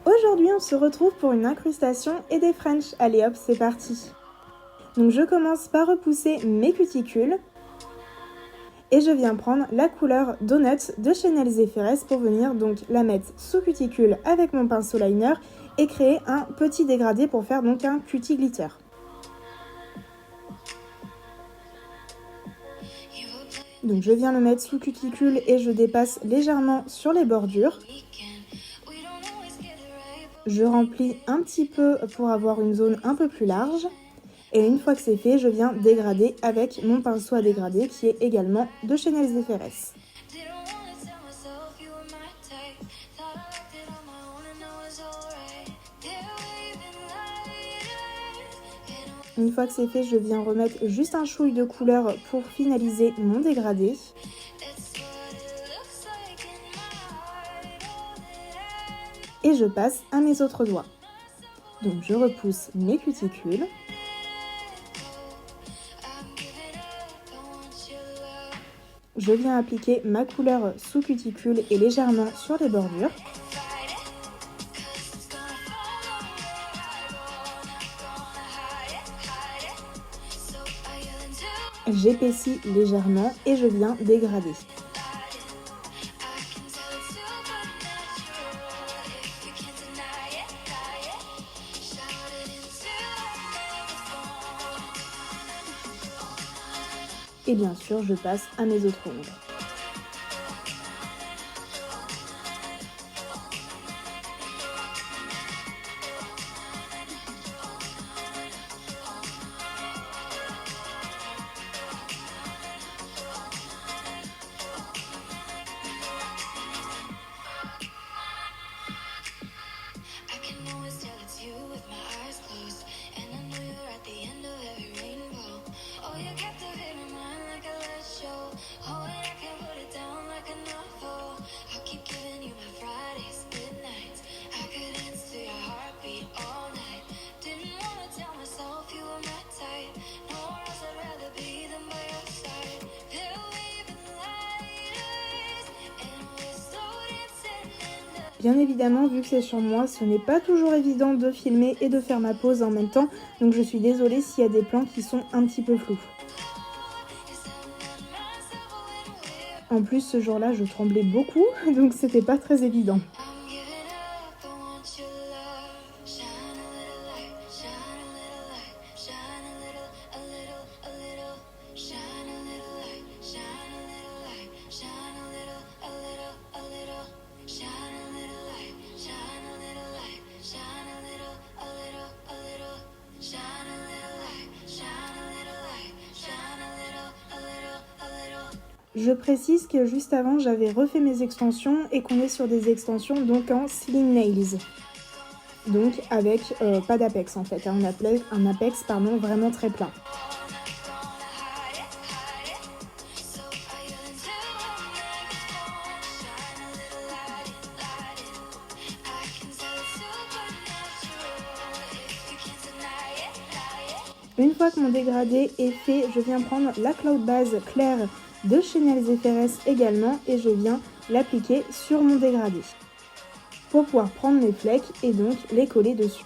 Aujourd'hui, on se retrouve pour une incrustation et des French. Allez hop, c'est parti. Donc je commence par repousser mes cuticules et je viens prendre la couleur Donut de chez Nails & Ferrez pour venir donc la mettre sous cuticule avec mon pinceau liner et créer un petit dégradé pour faire donc un cutie glitter. Donc je viens le mettre sous cuticule et je dépasse légèrement sur les bordures. Je remplis un petit peu pour avoir une zone un peu plus large. Et une fois que c'est fait, je viens dégrader avec mon pinceau à dégrader qui est également de chez Nails & Ferrez. Une fois que c'est fait, je viens remettre juste un chouille de couleur pour finaliser mon dégradé. Et je passe à mes autres doigts. Donc je repousse mes cuticules. Je viens appliquer ma couleur sous cuticule et légèrement sur les bordures. J'épaissis légèrement et je viens dégrader. Et bien sûr, je passe à mes autres ongles. Bien évidemment, vu que c'est sur moi, ce n'est pas toujours évident de filmer et de faire ma pose en même temps, donc je suis désolée s'il y a des plans qui sont un petit peu flous. En plus, ce jour-là, je tremblais beaucoup, donc c'était pas très évident. Je précise que juste avant, j'avais refait mes extensions et qu'on est sur des extensions donc en Slim Nails. Donc avec pas d'apex en fait, un apex vraiment très plat. Une fois que mon dégradé est fait, je viens prendre la Cloud Base claire de chez Nails & Ferrez également et je viens l'appliquer sur mon dégradé pour pouvoir prendre mes flecks et donc les coller dessus.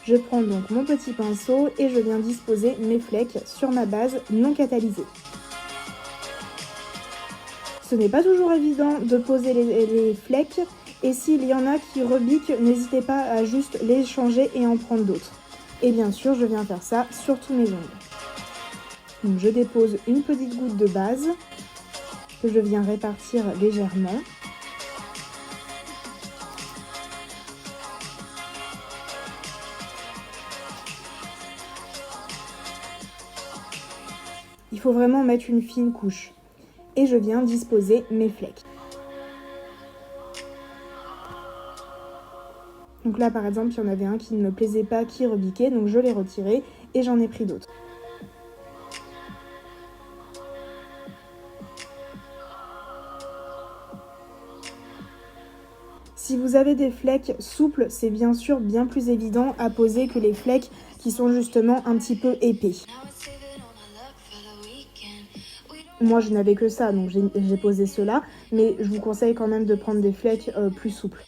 Je prends donc mon petit pinceau et je viens disposer mes flecks sur ma base non catalysée. Ce n'est pas toujours évident de poser les flecks et s'il y en a qui rebiquent, n'hésitez pas à juste les changer et en prendre d'autres. Et bien sûr, je viens faire ça sur tous mes ongles. Donc je dépose une petite goutte de base que je viens répartir légèrement. Il faut vraiment mettre une fine couche. Et je viens disposer mes flecks. Donc là par exemple, il y en avait un qui ne me plaisait pas, qui rebiquait, donc je l'ai retiré et j'en ai pris d'autres. Si vous avez des flecks souples, c'est bien sûr bien plus évident à poser que les flecks qui sont justement un petit peu épais. Moi je n'avais que ça, donc j'ai posé cela, mais je vous conseille quand même de prendre des flecks plus souples.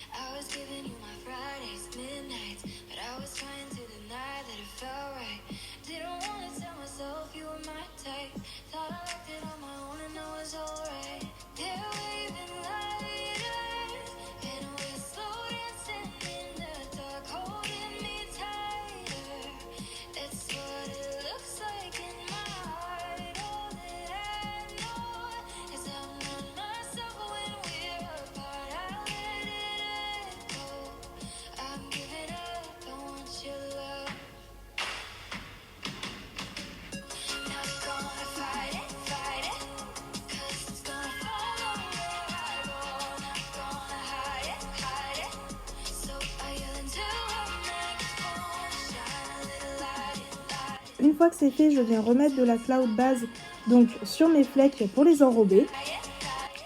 Une fois que c'est fait, je viens remettre de la cloud base donc sur mes flecks pour les enrober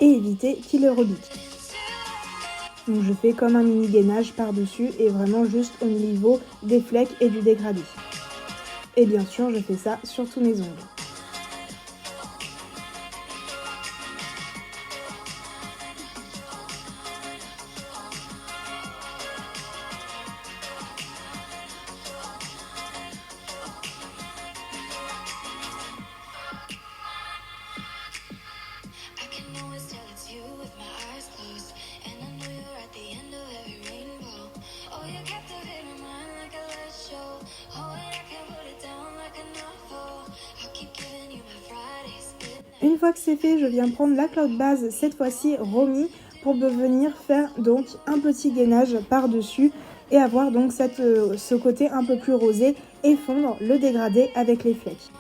et éviter qu'ils rebiquent. Donc je fais comme un mini gainage par-dessus et vraiment juste au niveau des flecks et du dégradé. Et bien sûr, je fais ça sur tous mes ongles. Une fois que c'est fait, je viens prendre la cloud base, cette fois-ci Romy, pour venir faire donc un petit gainage par-dessus et avoir donc ce côté un peu plus rosé et fondre le dégradé avec les flecks.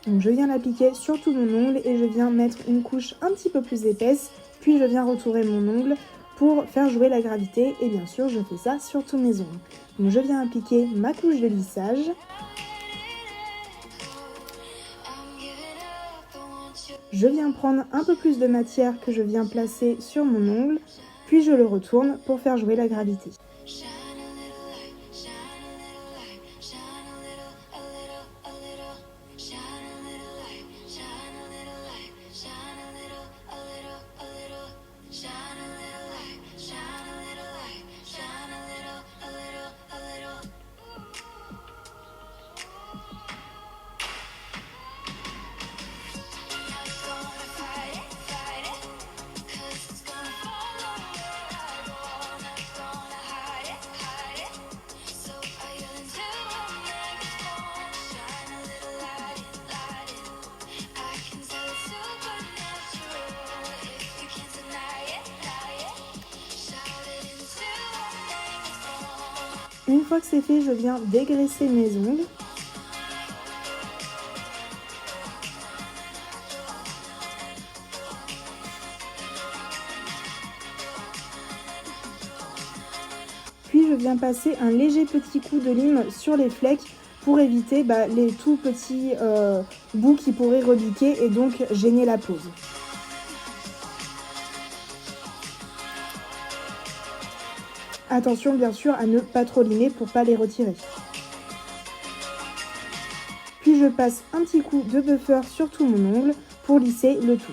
Donc je viens l'appliquer sur tout mon ongle et je viens mettre une couche un petit peu plus épaisse, puis je viens retourer mon ongle pour faire jouer la gravité et bien sûr je fais ça sur tous mes ongles. Donc je viens appliquer ma couche de lissage. Je viens prendre un peu plus de matière que je viens placer sur mon ongle, puis je le retourne pour faire jouer la gravité. Une fois que c'est fait, je viens dégraisser mes ongles. Puis je viens passer un léger petit coup de lime sur les flecks pour éviter les tout petits bouts qui pourraient rebiquer et donc gêner la pose. Attention bien sûr à ne pas trop limer pour pas les retirer. Puis je passe un petit coup de buffer sur tout mon ongle pour lisser le tout.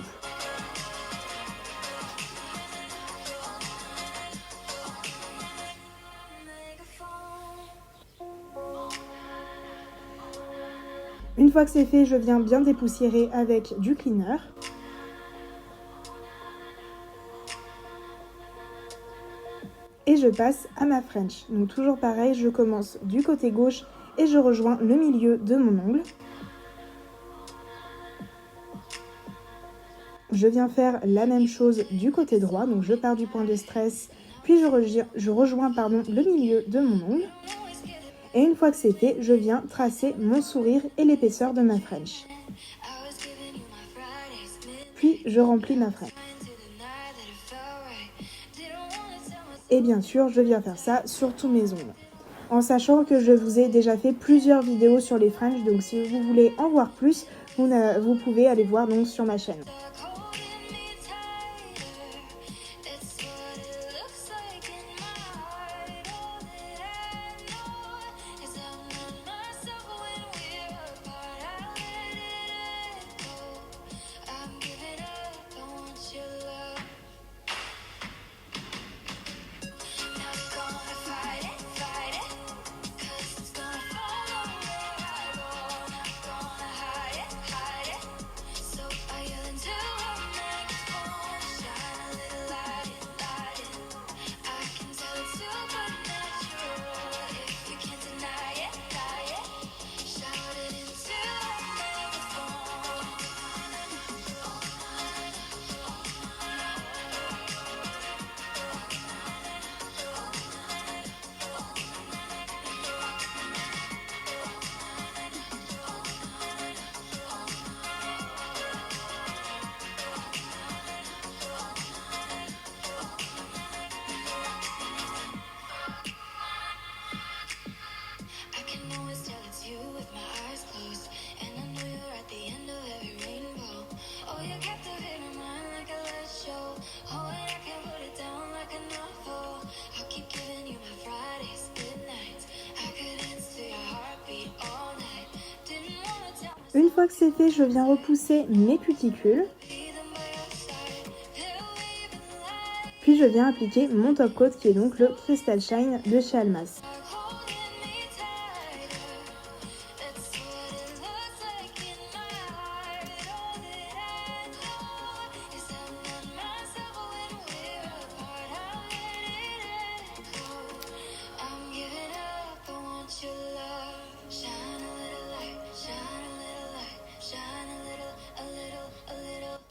Une fois que c'est fait, je viens bien dépoussiérer avec du cleaner. Et je passe à ma French. Donc toujours pareil, je commence du côté gauche et je rejoins le milieu de mon ongle. Je viens faire la même chose du côté droit, donc je pars du point de stress, puis je rejoins le milieu de mon ongle. Et une fois que c'est fait, je viens tracer mon sourire et l'épaisseur de ma French. Puis je remplis ma French. Et bien sûr, je viens faire ça sur tous mes ongles. En sachant que je vous ai déjà fait plusieurs vidéos sur les French, donc si vous voulez en voir plus, vous pouvez aller voir donc sur ma chaîne. fois que c'est fait, je viens repousser mes cuticules. Puis je viens appliquer mon top coat qui est donc le Crystal Shine de chez Almas.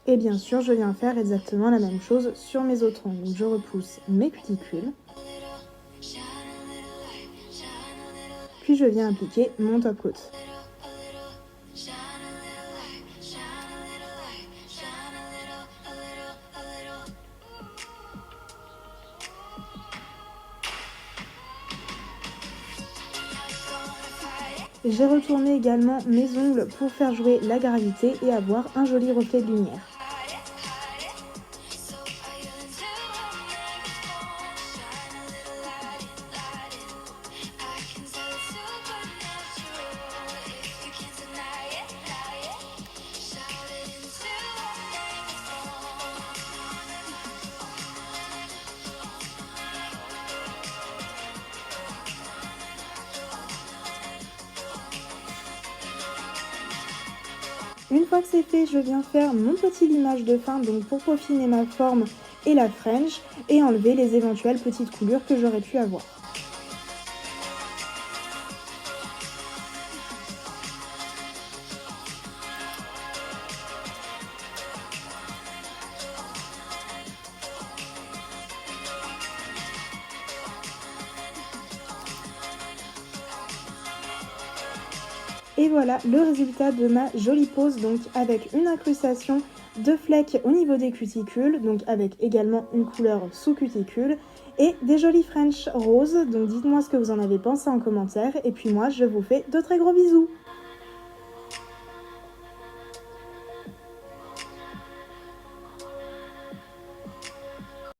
Et bien sûr, je viens faire exactement la même chose sur mes autres ongles. Donc je repousse mes cuticules. Puis je viens appliquer mon top coat. J'ai retourné également mes ongles pour faire jouer la gravité et avoir un joli reflet de lumière. Une fois que c'est fait, je viens faire mon petit limage de fin donc pour peaufiner ma forme et la French et enlever les éventuelles petites coulures que j'aurais pu avoir. Et voilà le résultat de ma jolie pose, donc avec une incrustation de flecks au niveau des cuticules, donc avec également une couleur sous cuticule et des jolis French roses. Donc dites-moi ce que vous en avez pensé en commentaire et puis moi je vous fais de très gros bisous.